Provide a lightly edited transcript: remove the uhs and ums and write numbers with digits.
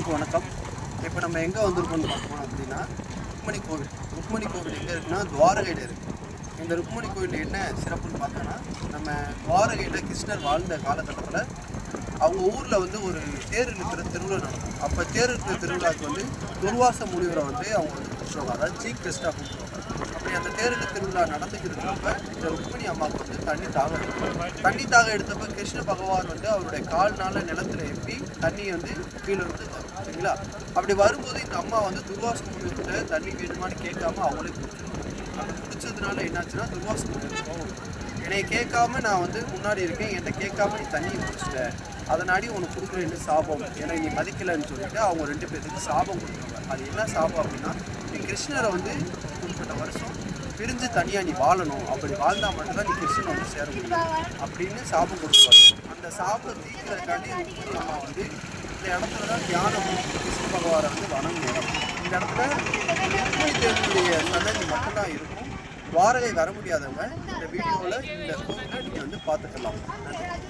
அனைவருக்கும் வணக்கம். இப்போ நம்ம எங்கே வந்திருக்கோம்னு பார்க்கணும் அப்படின்னா ருக்மணி கோவில். ருக்மணி கோவில் எங்கே இருக்குன்னா துவாரகையில் இருக்குது. இந்த ருக்மணி கோவில் என்ன சிறப்புன்னு பார்த்தோன்னா, நம்ம துவாரகையில் கிருஷ்ணர் வாழ்ந்த காலகட்டத்தில் அவங்க ஊரில் வந்து ஒரு தேர் இருக்கிற திருவிழா நடக்கும். அப்போ தேர் இருக்கிற திருவிழாவுக்கு வந்து துர்வாச முனிவரை வந்து அவங்க வந்து கூப்பிடுவாங்க, அதாவது சீஃப் கெஸ்ட்டாக கூப்பிடுவாங்க. அப்படி அந்த தேருக்கு திருவிழா நடந்துக்கிறப்ப இந்த ருக்மணி அம்மாவுக்கு வந்து தண்ணி தாக எடுத்தப்ப கிருஷ்ண பகவான் வந்து அவருடைய கால்னால நிலத்தில் ஏற்றி தண்ணி வந்து கீழே இருந்து வரும், சரிங்களா? அப்படி வரும்போது இந்த அம்மா வந்து துர்வாச முனிவர்கிட்ட தண்ணி வேணுமான்னு கேட்காம அவங்களே குடிச்சிருவாங்க. அப்படி குடிச்சதுனால என்னாச்சுன்னா துர்வாச முனிவர் கோவம், என்னை கேட்காம நான் வந்து முன்னாடி இருக்கேன், என்கிட்ட கேட்காம நீ தண்ணியை குடிச்சிட்ட, அதனாடி உனக்கு கொடுக்குறேன்னு சாபம், ஏன்னா நீ மதிக்கலைன்னு சொல்லிட்டு அவங்க 2 பேருக்கு சாபம் கொடுக்குறாங்க. அது என்ன சாபம் அப்படின்னா, நீ கிருஷ்ணரை வந்து குறிப்பிட்ட வருஷம் பிரிஞ்சு தனியாக நீ வாழணும், அப்படி வாழ்ந்தால் மட்டும்தான் நீ கிருஷ்ணனை வந்து சேர முடியும் அப்படின்னு சாபம் கொடுக்குறாரு. அந்த சாபத்தை தீர்க்கிறதுக்காண்டி ருக்மணி அம்மா வந்து இந்த இடத்துல தான் தியானம் கிருஷ்ண பகவானை வந்து வணங்கும் இடம். இந்த இடத்துல ருக்மணி தேவியுடைய சன்னதி மட்டும்தான் இருக்கும். துவாரகை வர முடியாதவங்க இந்த வீடியோவில் இந்த கோவிலை நீங்கள் வந்து பார்த்துக்கலாம். நன்றி.